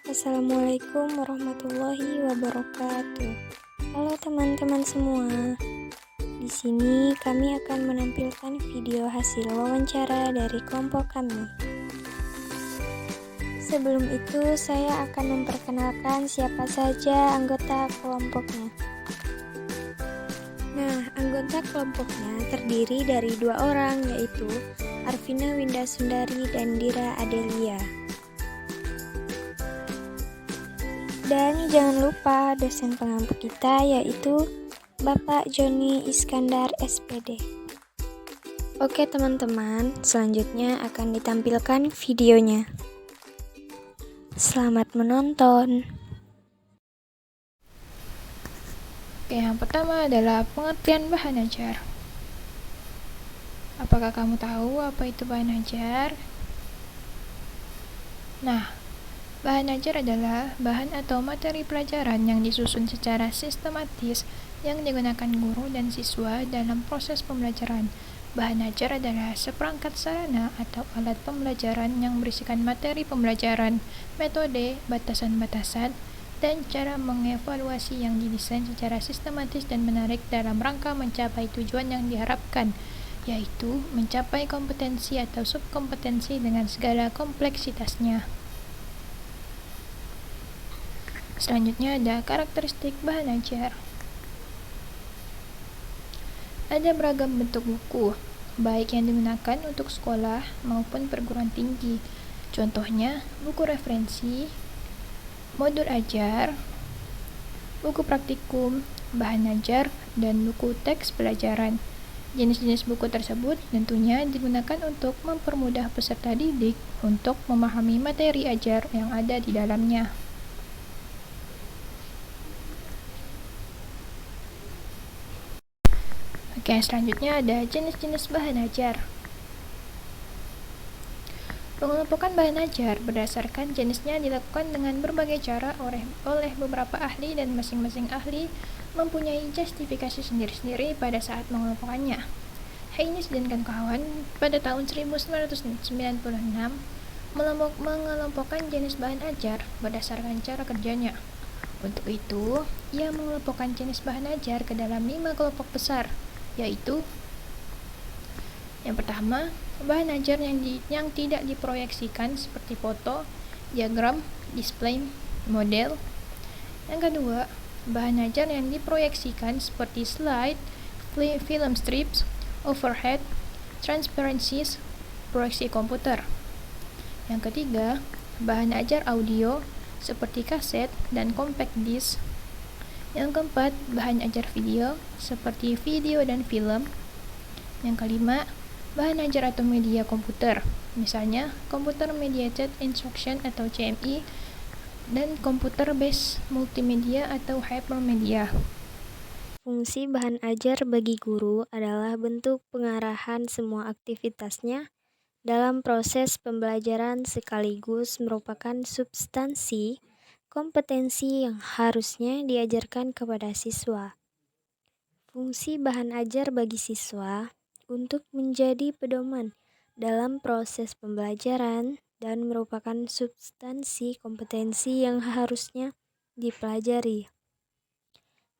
Assalamualaikum warahmatullahi wabarakatuh. Halo teman-teman semua. Di sini kami akan menampilkan video hasil wawancara dari kelompok kami. Sebelum itu, saya akan memperkenalkan siapa saja anggota kelompoknya. Nah, anggota kelompoknya terdiri dari 2 orang, yaitu Arvina Windasundari dan Dira Adelia. Dan jangan lupa dosen pengampu kita, yaitu Bapak Joni Iskandar SPD. Oke teman-teman, selanjutnya akan ditampilkan videonya. Selamat menonton. Oke, yang pertama adalah pengertian bahan ajar. Apakah kamu tahu apa itu bahan ajar? Nah, bahan ajar adalah bahan atau materi pelajaran yang disusun secara sistematis yang digunakan guru dan siswa dalam proses pembelajaran. Bahan ajar adalah seperangkat sarana atau alat pembelajaran yang berisikan materi pembelajaran, metode, batasan-batasan, dan cara mengevaluasi yang didesain secara sistematis dan menarik dalam rangka mencapai tujuan yang diharapkan, yaitu mencapai kompetensi atau subkompetensi dengan segala kompleksitasnya. Selanjutnya ada karakteristik bahan ajar. Ada beragam bentuk buku, baik yang digunakan untuk sekolah maupun perguruan tinggi. Contohnya, buku referensi, modul ajar, buku praktikum, bahan ajar, dan buku teks pelajaran. Jenis-jenis buku tersebut tentunya digunakan untuk mempermudah peserta didik untuk memahami materi ajar yang ada di dalamnya. Oke, selanjutnya ada jenis-jenis bahan ajar. Pengelompokan bahan ajar berdasarkan jenisnya dilakukan dengan berbagai cara oleh beberapa ahli, dan masing-masing ahli mempunyai justifikasi sendiri-sendiri pada saat mengelompokkannya. Haynes dan kawan-kawan pada tahun 1996 mengelompokkan jenis bahan ajar berdasarkan cara kerjanya. Untuk itu, ia mengelompokkan jenis bahan ajar ke dalam 5 kelompok besar, yaitu yang pertama, bahan ajar yang tidak diproyeksikan seperti foto, diagram, display, model. Yang kedua, bahan ajar yang diproyeksikan seperti slide, film strips, overhead, transparencies, proyeksi komputer. Yang ketiga, bahan ajar audio seperti kaset dan compact disc. Yang keempat, bahan ajar video seperti video dan film. Yang kelima, bahan ajar atau media komputer, misalnya Computer Mediated Instruction atau CMI, dan Computer Based Multimedia atau Hypermedia. Fungsi bahan ajar bagi guru adalah bentuk pengarahan semua aktivitasnya dalam proses pembelajaran sekaligus merupakan substansi kompetensi yang harusnya diajarkan kepada siswa. Fungsi bahan ajar bagi siswa untuk menjadi pedoman dalam proses pembelajaran dan merupakan substansi kompetensi yang harusnya dipelajari.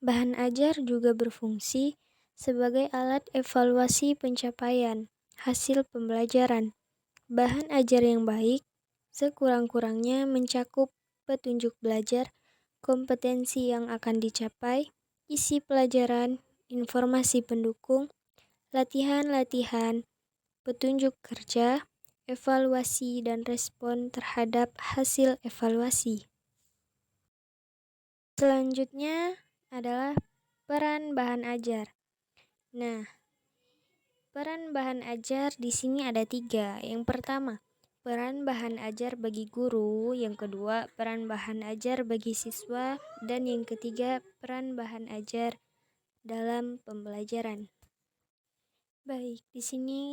Bahan ajar juga berfungsi sebagai alat evaluasi pencapaian hasil pembelajaran. Bahan ajar yang baik sekurang-kurangnya mencakup petunjuk belajar, kompetensi yang akan dicapai, isi pelajaran, informasi pendukung, latihan-latihan, petunjuk kerja, evaluasi dan respon terhadap hasil evaluasi. Selanjutnya adalah peran bahan ajar. Nah, peran bahan ajar di sini ada 3. Yang pertama, peran bahan ajar bagi guru. Yang kedua, peran bahan ajar bagi siswa. Dan yang ketiga, peran bahan ajar dalam pembelajaran. Baik, di sini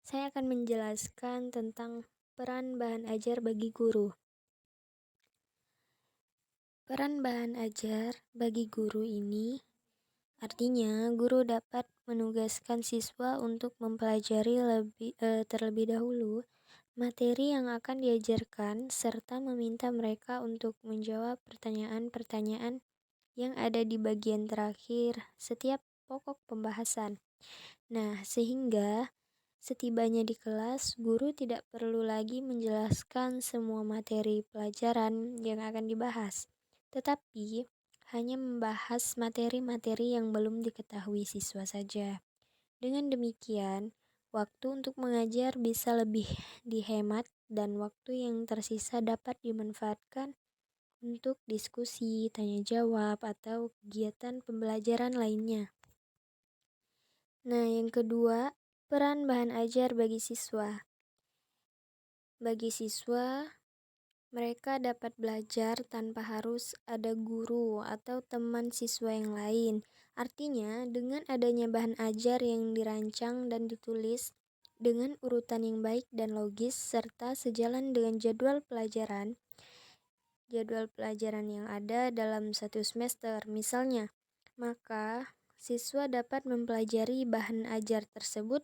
saya akan menjelaskan tentang peran bahan ajar bagi guru. Peran bahan ajar bagi guru ini artinya guru dapat menugaskan siswa untuk mempelajari terlebih dahulu materi yang akan diajarkan serta meminta mereka untuk menjawab pertanyaan-pertanyaan yang ada di bagian terakhir setiap pokok pembahasan. Nah, sehingga setibanya di kelas, guru tidak perlu lagi menjelaskan semua materi pelajaran yang akan dibahas, tetapi hanya membahas materi-materi yang belum diketahui siswa saja. Dengan demikian, waktu untuk mengajar bisa lebih dihemat dan waktu yang tersisa dapat dimanfaatkan untuk diskusi, tanya jawab, atau kegiatan pembelajaran lainnya. Nah, yang kedua, peran bahan ajar bagi siswa. Bagi siswa, mereka dapat belajar tanpa harus ada guru atau teman siswa yang lain. Artinya, dengan adanya bahan ajar yang dirancang dan ditulis dengan urutan yang baik dan logis serta sejalan dengan jadwal pelajaran yang ada dalam satu semester, misalnya, maka siswa dapat mempelajari bahan ajar tersebut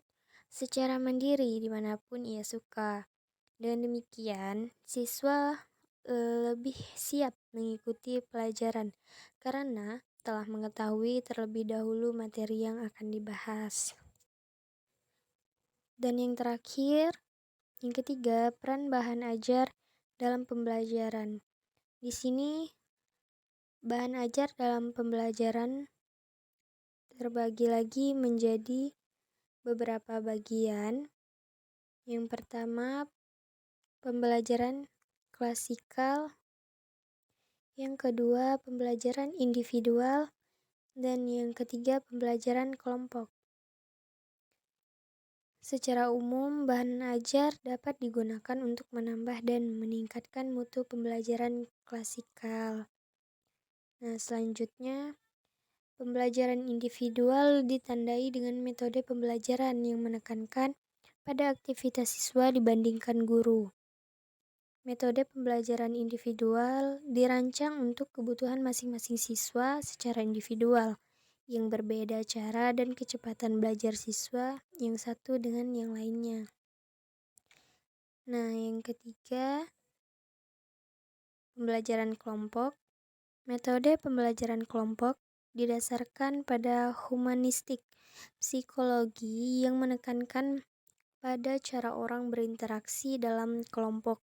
secara mandiri dimanapun ia suka. Dengan demikian, siswa lebih siap mengikuti pelajaran karena telah mengetahui terlebih dahulu materi yang akan dibahas. Dan yang terakhir, yang ketiga, peran bahan ajar dalam pembelajaran. Di sini, bahan ajar dalam pembelajaran terbagi lagi menjadi beberapa bagian. Yang pertama, pembelajaran klasikal, yang kedua pembelajaran individual, dan yang ketiga pembelajaran kelompok. Secara umum, bahan ajar dapat digunakan untuk menambah dan meningkatkan mutu pembelajaran klasikal. Nah, selanjutnya, pembelajaran individual ditandai dengan metode pembelajaran yang menekankan pada aktivitas siswa dibandingkan guru. Metode pembelajaran individual dirancang untuk kebutuhan masing-masing siswa secara individual, yang berbeda cara dan kecepatan belajar siswa yang satu dengan yang lainnya. Nah, yang ketiga, pembelajaran kelompok. Metode pembelajaran kelompok didasarkan pada humanistik psikologi yang menekankan pada cara orang berinteraksi dalam kelompok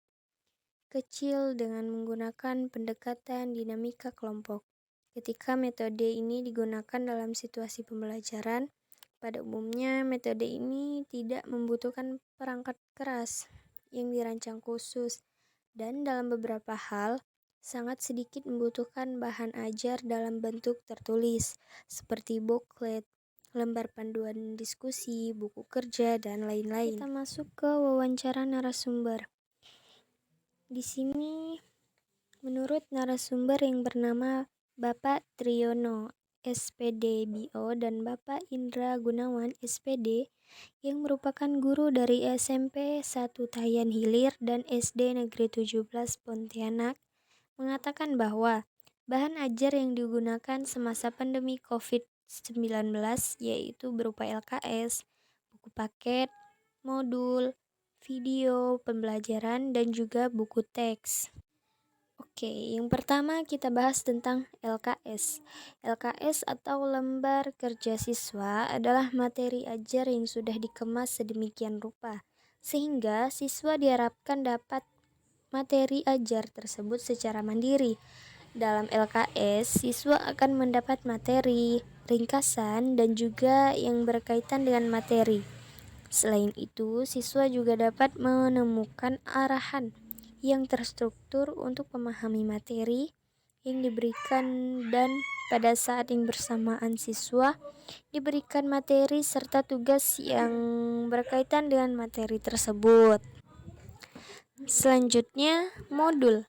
kecil dengan menggunakan pendekatan dinamika kelompok. Ketika metode ini digunakan dalam situasi pembelajaran, pada umumnya metode ini tidak membutuhkan perangkat keras yang dirancang khusus dan dalam beberapa hal sangat sedikit membutuhkan bahan ajar dalam bentuk tertulis seperti booklet, lembar panduan diskusi, buku kerja, dan lain-lain. Kita masuk ke wawancara narasumber. Di sini, menurut narasumber yang bernama Bapak Triyono, SPD BO, dan Bapak Indra Gunawan, SPD, yang merupakan guru dari SMP 1 Tayan Hilir dan SD Negeri 17 Pontianak, mengatakan bahwa bahan ajar yang digunakan semasa pandemi COVID-19 yaitu berupa LKS, buku paket, modul, video pembelajaran, dan juga buku teks. Oke, yang pertama kita bahas tentang LKS. LKS atau lembar kerja siswa adalah materi ajar yang sudah dikemas sedemikian rupa, sehingga siswa diharapkan dapat materi ajar tersebut secara mandiri. Dalam LKS, siswa akan mendapat materi, ringkasan, dan juga yang berkaitan dengan materi. Selain itu, siswa juga dapat menemukan arahan yang terstruktur untuk memahami materi yang diberikan dan pada saat yang bersamaan siswa diberikan materi serta tugas yang berkaitan dengan materi tersebut. Selanjutnya, modul.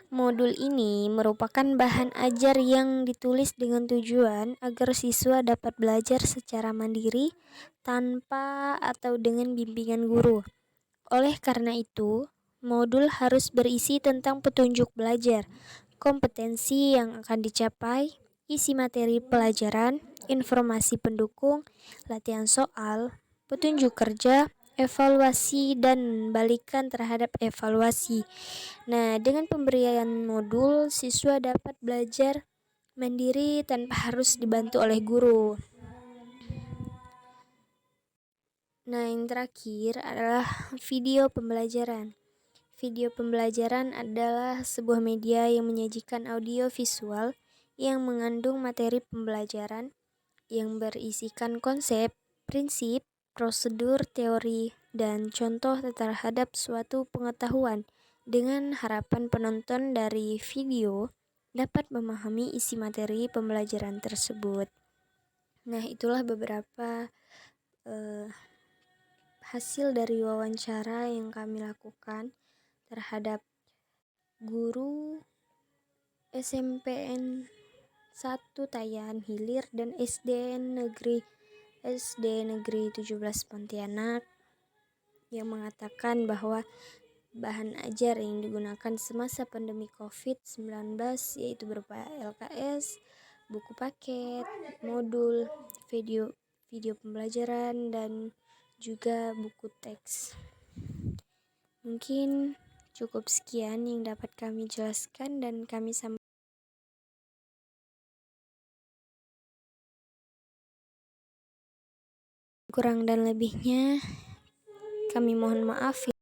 Modul ini merupakan bahan ajar yang ditulis dengan tujuan agar siswa dapat belajar secara mandiri tanpa atau dengan bimbingan guru. Oleh karena itu, modul harus berisi tentang petunjuk belajar, kompetensi yang akan dicapai, isi materi pelajaran, informasi pendukung, latihan soal, petunjuk kerja, evaluasi dan balikan terhadap evaluasi. Nah, dengan pemberian modul, siswa dapat belajar mandiri tanpa harus dibantu oleh guru. Nah, yang terakhir adalah video pembelajaran. Video pembelajaran adalah sebuah media yang menyajikan audio visual yang mengandung materi pembelajaran yang berisikan konsep, prinsip, prosedur, teori, dan contoh terhadap suatu pengetahuan dengan harapan penonton dari video dapat memahami isi materi pembelajaran tersebut. Nah, itulah beberapa hasil dari wawancara yang kami lakukan terhadap guru SMPN 1 Tayan Hilir dan SD Negeri 17 Pontianak yang mengatakan bahwa bahan ajar yang digunakan semasa pandemi COVID-19 yaitu berupa LKS, buku paket, modul, video pembelajaran, dan juga buku teks. Mungkin cukup sekian yang dapat kami jelaskan dan kami sampaikan. Kurang dan lebihnya kami mohon maaf.